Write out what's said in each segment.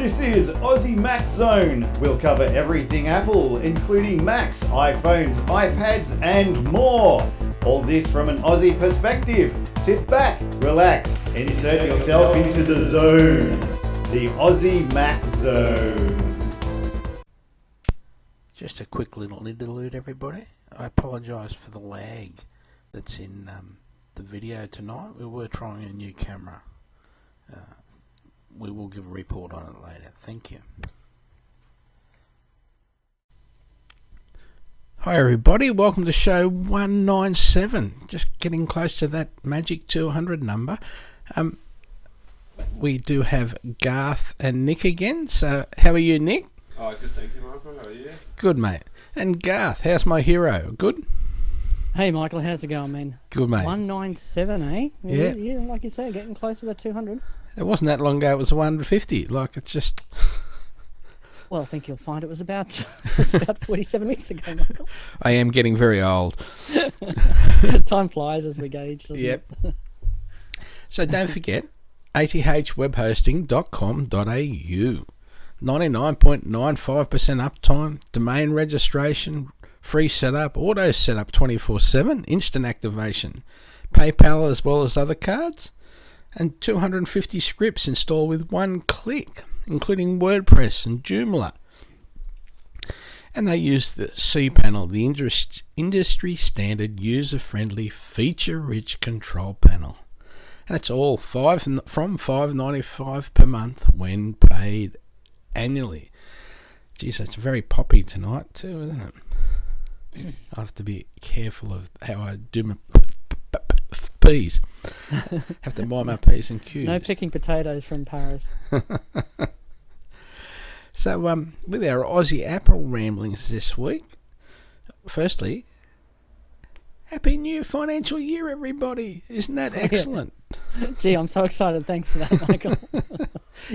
This is Aussie Mac Zone. We'll cover everything Apple, including Macs, iPhones, iPads, and more. All this from an Aussie perspective. Sit back, relax, insert yourself into the zone. The Aussie Mac Zone. Just a quick little interlude, everybody. I apologise for the lag that's in the video tonight. We were trying a new camera. We will give a report on it later. Thank you. Hi everybody, welcome to show 197. Just getting close to that magic 200 number. We do have Garth and Nick again. So how are you, Nick? Oh, good, thank you, Michael. How are you? Good, mate. And Garth, how's my hero? Good? Hey Michael, how's it going, man? Good, mate. 197, eh? Yeah. Yeah, like you say, getting close to the 200. It wasn't that long ago, it was 150. Like, it's just... Well, I think you'll find it was about 47 weeks ago, Michael. I am getting very old. Time flies as we gauge, doesn't it? So don't forget, athwebhosting.com.au. 99.95% uptime, domain registration, free setup, auto setup 24/7, instant activation, PayPal as well as other cards, and 250 scripts installed with one click, including WordPress and Joomla. And they use the cPanel, the industry standard user-friendly feature-rich control panel. And it's all from $5.95 per month when paid annually. Geez, that's very poppy tonight too, isn't it? I have to be careful of how I do my P's. Have to buy my P's and Q's. No picking potatoes from Paris. So, with our Aussie Apple Ramblings this week, firstly, Happy New Financial Year, everybody. Isn't that excellent? Gee, I'm so excited. Thanks for that, Michael.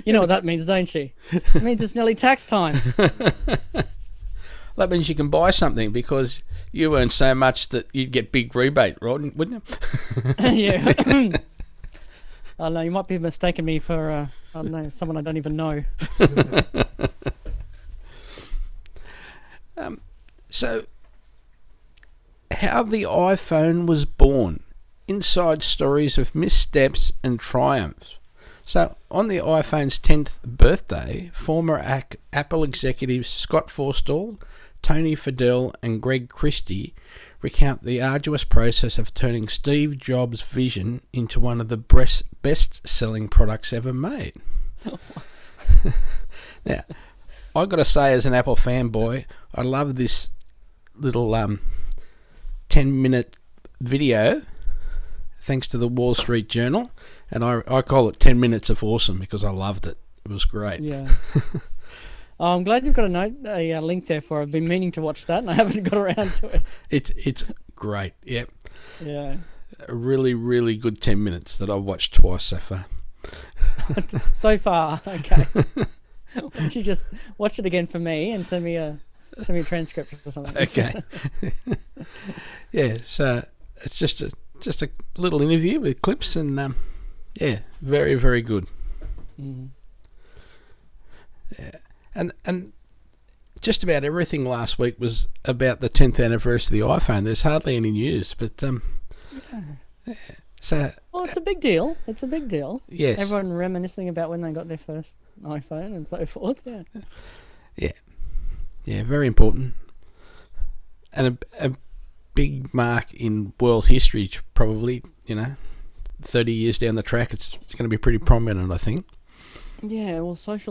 You know what that means, don't you? It means it's nearly tax time. That means you can buy something because you earn so much that you'd get big rebate, right? Wouldn't you? Yeah. I know, you might be mistaking me for, I don't know, someone I don't even know. So, how the iPhone was born. Inside stories of missteps and triumphs. So, on the iPhone's 10th birthday, former Apple executives Scott Forstall, Tony Fadell and Greg Christie recount the arduous process of turning Steve Jobs' vision into one of the best-selling products ever made. Now, I've got to say, as an Apple fanboy, I love this little 10-minute video, thanks to the Wall Street Journal, and I call it 10 minutes of awesome because I loved it. It was great. Yeah. I'm glad you've got a link there for it. I've been meaning to watch that and I haven't got around to it. It's great, yep. Yeah. A really, really good 10 minutes that I've watched twice so far. So far, okay. Why don't you just watch it again for me and send me a transcript or something? Okay. Yeah, so it's just a little interview with clips and yeah, very, very good. Mm. Yeah. And just about everything last week was about the 10th anniversary of the iPhone. There's hardly any news, but yeah. So well, it's a big deal. It's a big deal. Yes. Everyone reminiscing about when they got their first iPhone and so forth. Yeah. Yeah, very important, and a big mark in world history. Probably, 30 years down the track, it's going to be pretty prominent, I think. Yeah, well, there's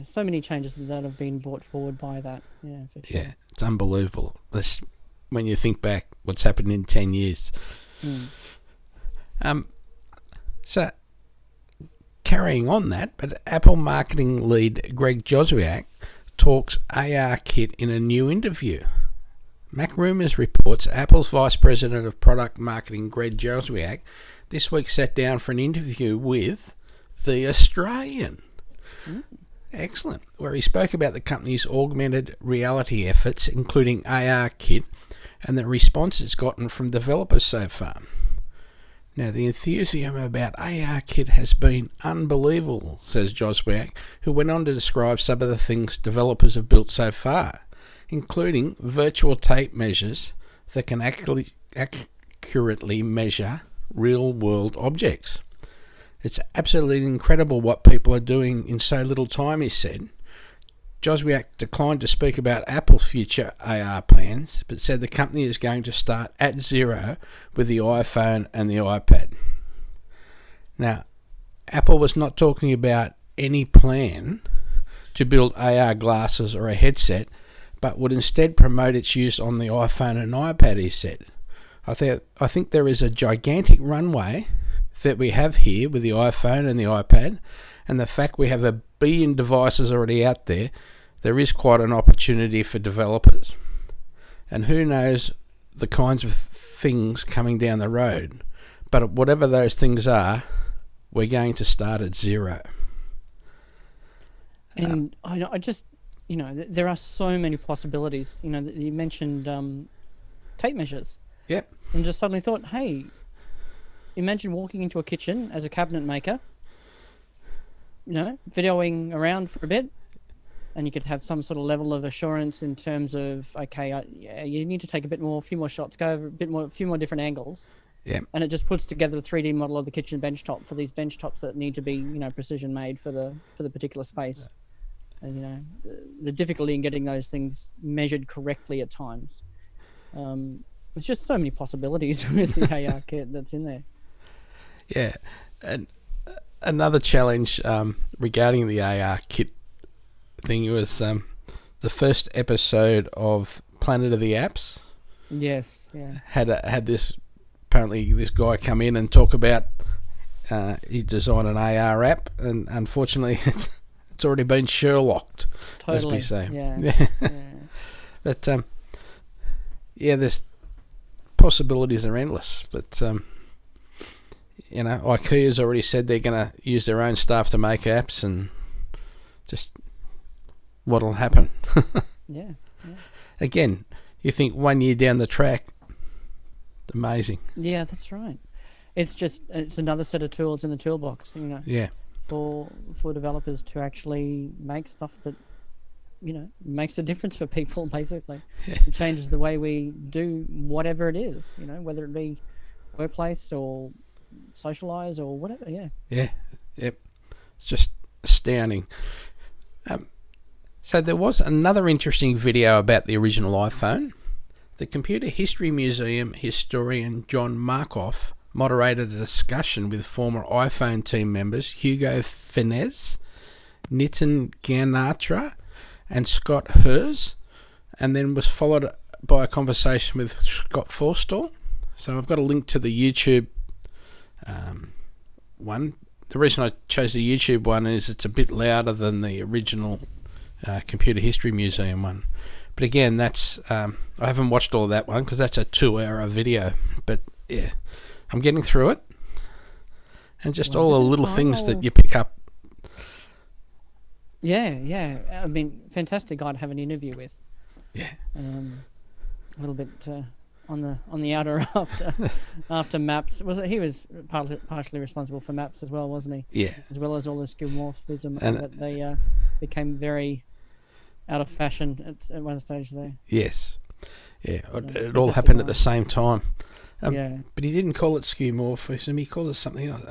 so many changes that have been brought forward by that. Yeah, for sure. Yeah, it's unbelievable. When you think back, what's happened in 10 years. Mm. So, carrying on that, but Apple marketing lead Greg Joswiak talks ARKit in a new interview. Mac Rumors reports Apple's Vice President of Product Marketing, Greg Joswiak, this week sat down for an interview with The Australian. Excellent. Where he spoke about the company's augmented reality efforts, including ARKit, and the response it's gotten from developers so far. Now, the enthusiasm about ARKit has been unbelievable, says Joswiak, who went on to describe some of the things developers have built so far, including virtual tape measures that can accurately measure real-world objects. It's absolutely incredible what people are doing in so little time, he said. Joswiak declined to speak about Apple's future AR plans, but said the company is going to start at zero with the iPhone and the iPad. Now, Apple was not talking about any plan to build AR glasses or a headset, but would instead promote its use on the iPhone and iPad, he said. I think there is a gigantic runway that we have here with the iPhone and the iPad, and the fact we have 1 billion devices already out there, there is quite an opportunity for developers. And who knows the kinds of things coming down the road. But whatever those things are, we're going to start at zero. And I just, there are so many possibilities. You mentioned tape measures. Yep. And just suddenly thought, hey, imagine walking into a kitchen as a cabinet maker, videoing around for a bit, and you could have some sort of level of assurance in terms of, okay, you need to take a few more shots, go over a few more different angles. Yeah. And it just puts together a 3D model of the kitchen benchtop for these benchtops that need to be, precision made for the particular space. And the difficulty in getting those things measured correctly at times. There's just so many possibilities with the AR kit that's in there. Yeah, and another challenge regarding the AR kit thing was the first episode of Planet of the Apps. Yes, yeah. Had this guy come in and talk about he designed an AR app, and unfortunately it's already been Sherlocked, as we say. Yeah. But there's possibilities are endless. But IKEA's already said they're going to use their own staff to make apps, and just what'll happen. Yeah. Again, you think 1 year down the track, amazing. Yeah, that's right. It's another set of tools in the toolbox, Yeah. for developers to actually make stuff that, makes a difference for people, basically. Yeah. It changes the way we do whatever it is, whether it be workplace or socialize or whatever, yeah. Yeah, yep. It's just astounding. So there was another interesting video about the original iPhone. The Computer History Museum historian John Markoff moderated a discussion with former iPhone team members Hugo Fenez, Nitin Ganatra, and Scott Hers, and then was followed by a conversation with Scott Forstall. So I've got a link to the YouTube one. The reason I chose the YouTube one is it's a bit louder than the original Computer History Museum one. But again, that's I haven't watched all of that one because that's a 2-hour video. But yeah, I'm getting through it, and just all the little things that you pick up. Yeah. I mean, fantastic guy to have an interview with. Yeah. A little bit on the outer after Maps. He was partially responsible for Maps as well, wasn't he? Yeah. As well as all the skeuomorphism that they became very out of fashion at one stage there. Yes. Yeah. It all happened at the same time. Yeah. But he didn't call it skeuomorphism. He called it something else.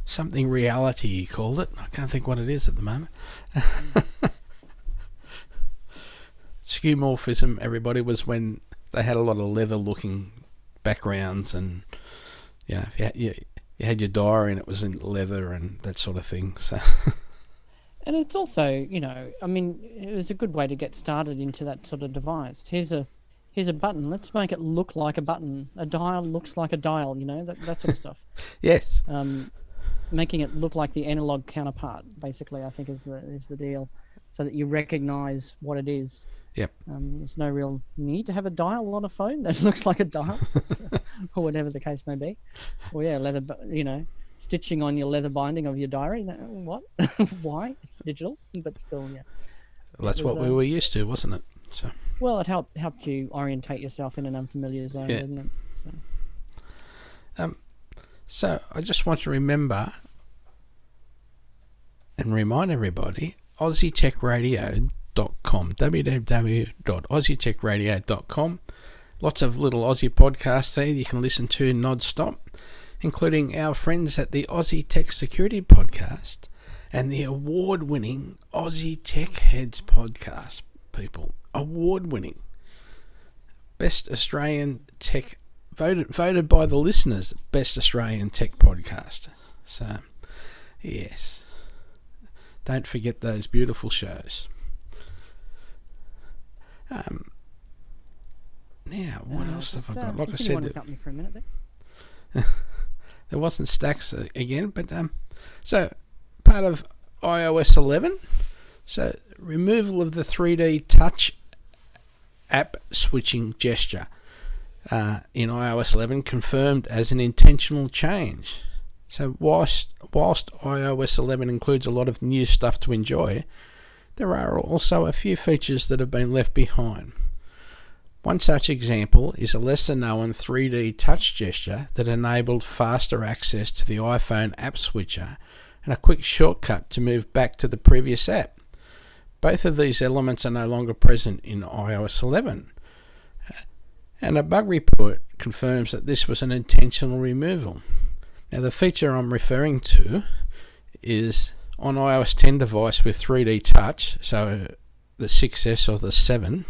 Something reality, he called it. I can't think what it is at the moment. Skeuomorphism, everybody, was when they had a lot of leather-looking backgrounds, and you had your diary and it was in leather and that sort of thing. So. And it's also, I mean, it was a good way to get started into that sort of device. Here's a button. Let's make it look like a button. A dial looks like a dial. That sort of stuff. Yes. Making it look like the analog counterpart, basically, I think is the deal, so that you recognise what it is. Yep. There's no real need to have a dial on a phone that looks like a dial, or whatever the case may be. Or leather, stitching on your leather binding of your diary. What? Why? It's digital, but still, yeah. Well, that's what we were used to, wasn't it? So. Well, it helped you orientate yourself in an unfamiliar zone, didn't it? So I just want to remember and remind everybody, AussieTechRadio.com, www.AussieTechRadio.com. Lots of little Aussie podcasts there you can listen to non-stop, including our friends at the Aussie Tech Security Podcast and the award-winning Aussie Tech Heads Podcast, people. Award-winning. Best Australian Tech, voted by the listeners, Best Australian Tech Podcast. So, yes. Don't forget those beautiful shows. Now, what else have I got? Like I said, without me for a minute there wasn't stacks again, but so part of iOS 11. So removal of the 3D touch app switching gesture in iOS 11 confirmed as an intentional change. So whilst iOS 11 includes a lot of new stuff to enjoy, there are also a few features that have been left behind. One such example is a lesser-known 3D touch gesture that enabled faster access to the iPhone app switcher and a quick shortcut to move back to the previous app. Both of these elements are no longer present in iOS 11. And a bug report confirms that this was an intentional removal. Now, the feature I'm referring to is on iOS 10 device with 3D touch, so the 6S or the 7.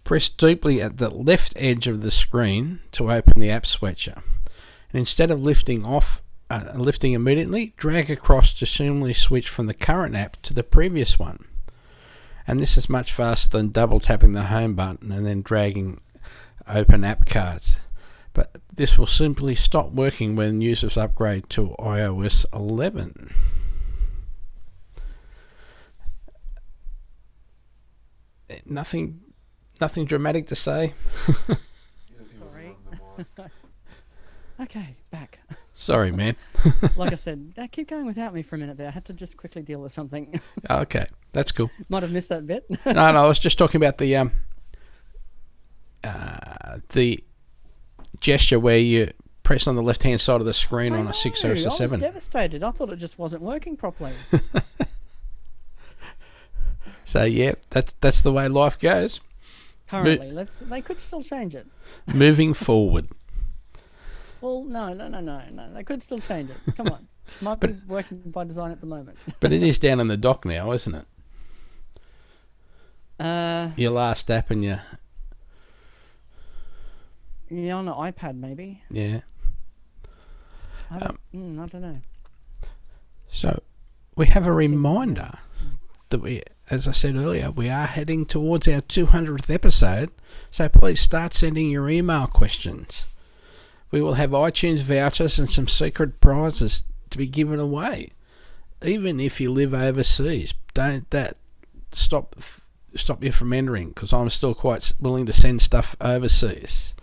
Press deeply at the left edge of the screen to open the app switcher. And instead of lifting immediately, drag across to seamlessly switch from the current app to the previous one. And this is much faster than double tapping the home button and then dragging open app cards. But this will simply stop working when users upgrade to iOS 11. Nothing dramatic to say. Sorry. Okay, back. Sorry, man. Like I said, keep going without me for a minute there. I had to just quickly deal with something. Okay, that's cool. Might have missed that bit. No, I was just talking about the gesture where you press on the left-hand side of the screen on a 6 or a 7. I was devastated. I thought it just wasn't working properly. So yeah, that's the way life goes. Currently, they could still change it. Moving forward. Well, no. They could still change it. Come on. Might be working by design at the moment. But it is down in the dock now, isn't it? Your last app and your... Yeah, on an iPad maybe. Yeah. I don't know. So we have a reminder that we, as I said earlier, we are heading towards our 200th episode. So please start sending your email questions. We will have iTunes vouchers and some secret prizes to be given away. Even if you live overseas, don't that stop you from entering, because I'm still quite willing to send stuff overseas.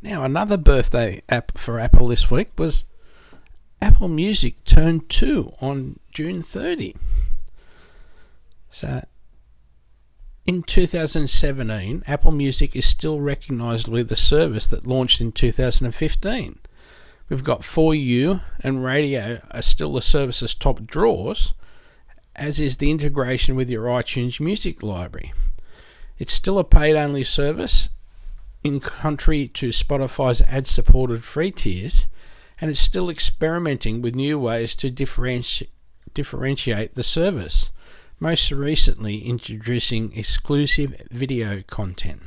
Now, another birthday app for Apple this week was Apple Music turned 2 on June 30. So, in 2017, Apple Music is still recognisably the service that launched in 2015. We've got For You and Radio are still the service's top draws, as is the integration with your iTunes music library. It's still a paid-only service, in contrary to Spotify's ad-supported free tiers, and it's still experimenting with new ways to differentiate the service, most recently introducing exclusive video content.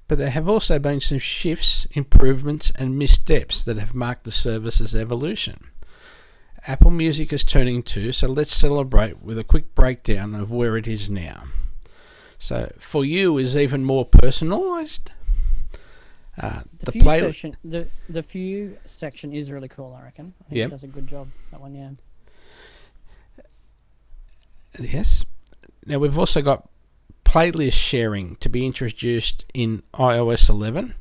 But there have also been some shifts, improvements and missteps that have marked the service's evolution. Apple Music is turning 2, so let's celebrate with a quick breakdown of where it is now. So, For You is even more personalised. The Few section is really cool, I reckon. I think it does a good job, that one, yeah. Yes. Now, we've also got playlist sharing to be introduced in iOS 11,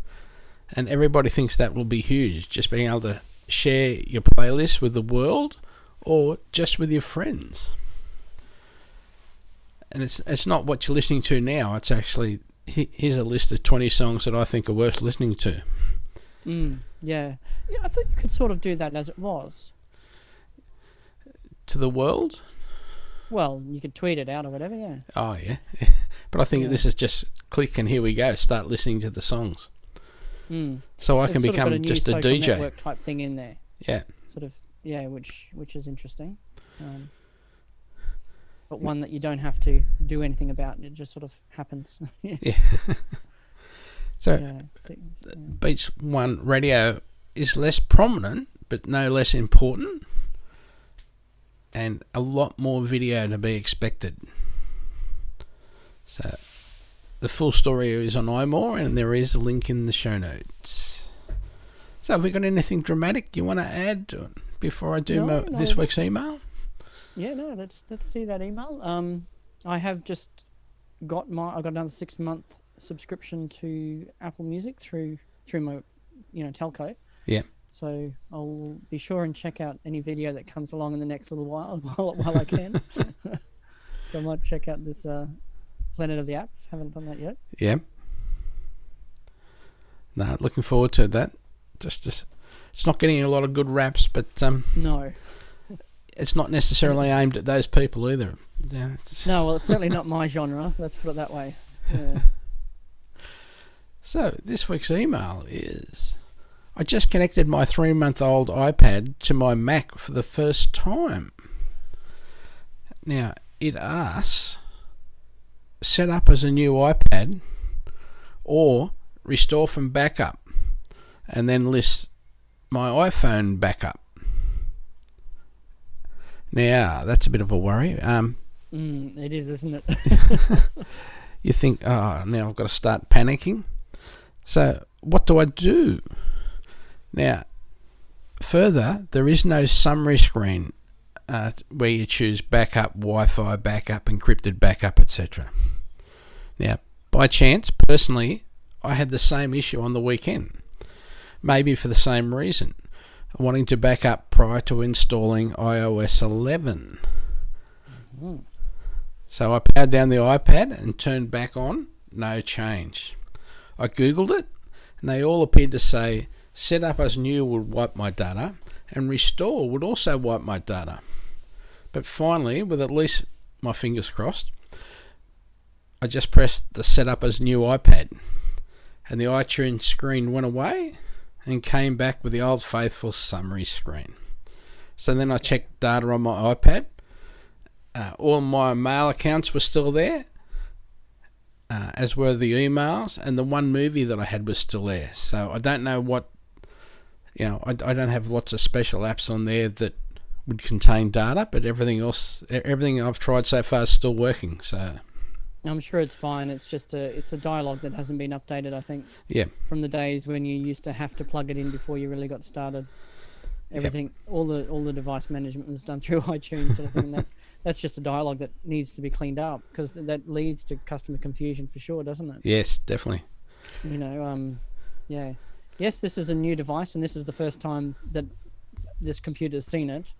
and everybody thinks that will be huge, just being able to share your playlist with the world or just with your friends. And it's not what you're listening to now, it's actually Here's a list of 20 songs that I think are worth listening to. Yeah, I thought you could sort of do that as it was. To the world? Well, you could tweet it out or whatever, yeah. Oh, yeah. But I think this is just click and here we go. Start listening to the songs. So I can It's sort of got become a new just a social DJ. network type thing in there. Yeah. Sort of, yeah, which is interesting. But one that you don't have to do anything about. It just sort of happens. Yeah. So, Beats One Radio is less prominent, but no less important, and a lot more video to be expected. So, the full story is on iMore, and there is a link in the show notes. So, have we got anything dramatic you want to add before I do this week's email? Yeah, no. Let's see that email. I have just got I got another 6-month subscription to Apple Music through my telco. Yeah. So I'll be sure and check out any video that comes along in the next little while while I can. So I might check out this Planet of the Apps. Haven't done that yet. Yeah. No, looking forward to that. Just it's not getting a lot of good raps, but no. It's not necessarily aimed at those people either. Yeah, no, well, it's certainly not my genre. Let's put it that way. Yeah. So, this week's email is... I just connected my 3-month-old iPad to my Mac for the first time. Now, it asks, set up as a new iPad or restore from backup, and then lists my iPhone backup. Now, that's a bit of a worry. It is, isn't it? You think, now I've got to start panicking. So, what do I do? Now, further, there is no summary screen where you choose backup, Wi-Fi backup, encrypted backup, etc. Now, by chance, personally, I had the same issue on the weekend. Maybe for the same reason. Wanting to back up prior to installing iOS 11. So I powered down the iPad and turned back on. No change. I googled it, and they all appeared to say set up as new would wipe my data, and restore would also wipe my data. But finally, with at least my fingers crossed, I just pressed the set up as new iPad, and the iTunes screen went away and came back with the old faithful summary screen. So then I checked data on my iPad. All my mail accounts were still there, as were the emails, and the one movie that I had was still there. So I don't know what, I don't have lots of special apps on there that would contain data, but everything I've tried so far is still working. So I'm sure it's fine. It's just it's a dialogue that hasn't been updated, I think. Yeah. From the days when you used to have to plug it in before you really got started. Everything, all the device management was done through iTunes sort of thing. That's just a dialogue that needs to be cleaned up, because that leads to customer confusion for sure, doesn't it? Yes, definitely. Yeah. Yes, this is a new device, and this is the first time that this computer's seen it.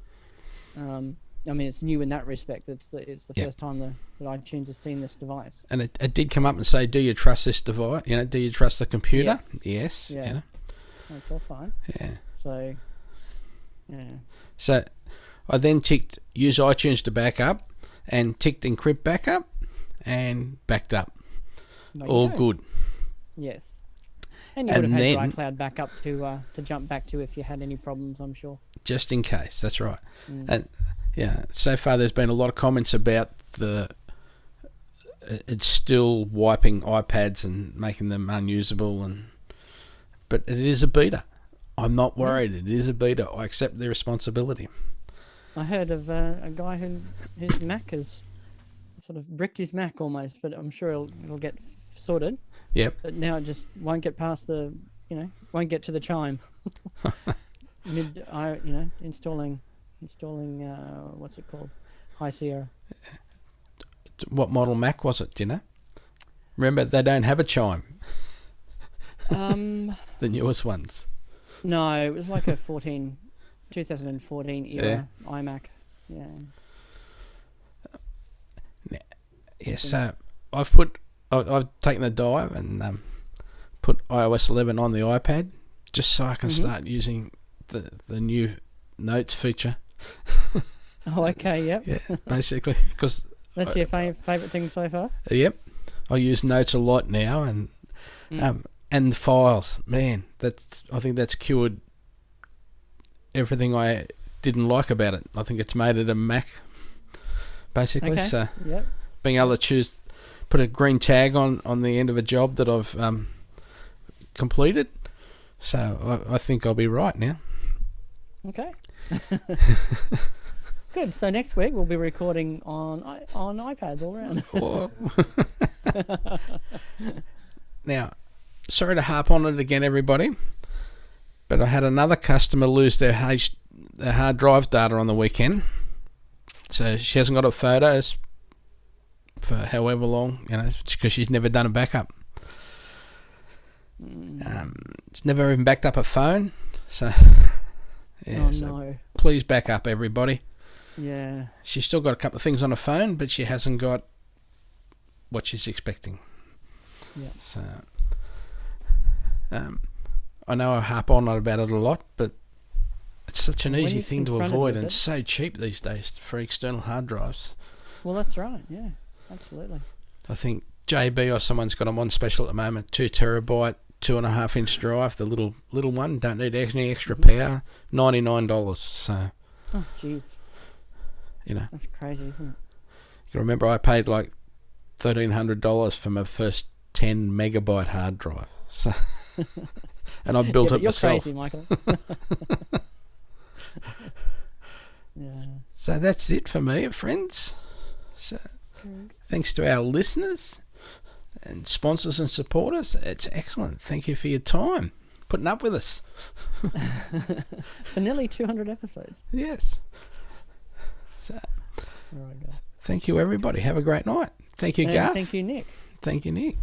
I mean, it's new in that respect. It's the first time that iTunes has seen this device. And it did come up and say, do you trust this device? Do you trust the computer? Yes. Yeah. That's all fine. Yeah. So, yeah. So I then ticked use iTunes to back up and ticked encrypt backup and backed up. All good. Yes. And you would have had iCloud backup to jump back to if you had any problems, I'm sure. Just in case, that's right. And so far there's been a lot of comments about it's still wiping iPads and making them unusable, but it is a beta. I'm not worried. It is a beta. I accept the responsibility. I heard of a guy whose Mac has sort of bricked his Mac almost, but I'm sure it'll get sorted. Yep. But now it just won't get past won't get to the chime. Installing what's it called? High Sierra. What model Mac was it? Do you know? Remember, they don't have a chime. The newest ones. No, it was like a 2014 era iMac. Yeah. Yeah. So I've I've taken the dive and put iOS 11 on the iPad just so I can start using the new Notes feature. Oh, okay, yep. Yeah, basically, because That's your favourite thing so far? Yep, I use Notes a lot now, and the files. Man, I think that's cured everything I didn't like about it. I think it's made it a Mac, basically. Okay. So Yep. being able to put a green tag on the end of a job that I've completed. So I think I'll be right now. Okay. Good. So next week we'll be recording on iPads all around. Now, sorry to harp on it again, everybody, but I had another customer lose their hard drive data on the weekend. So she hasn't got her photos for however long, because she's never done a backup. It's never even backed up a phone. So, yeah. No. Please back up, everybody. Yeah. She's still got a couple of things on her phone, but she hasn't got what she's expecting. Yeah. So, I know I harp on about it a lot, but it's such an easy thing to avoid, and so cheap these days for external hard drives. Well, that's right. Yeah, absolutely. I think JB or someone's got them on special at the moment. 2 terabyte, 2.5 inch drive, the little one. Don't need any extra power. $99. So, oh, jeez. That's crazy, isn't it? You can remember I paid like $1,300 for my first 10 megabyte hard drive. So, and I built it myself. You're crazy, Michael. Yeah. So that's it for me, friends. So, thanks to our listeners and sponsors and supporters. It's excellent. Thank you for your time, putting up with us. For nearly 200 episodes. Yes. So, thank you, everybody. Have a great night. Thank you, Garth. Thank you, Nick. Thank you, Nick.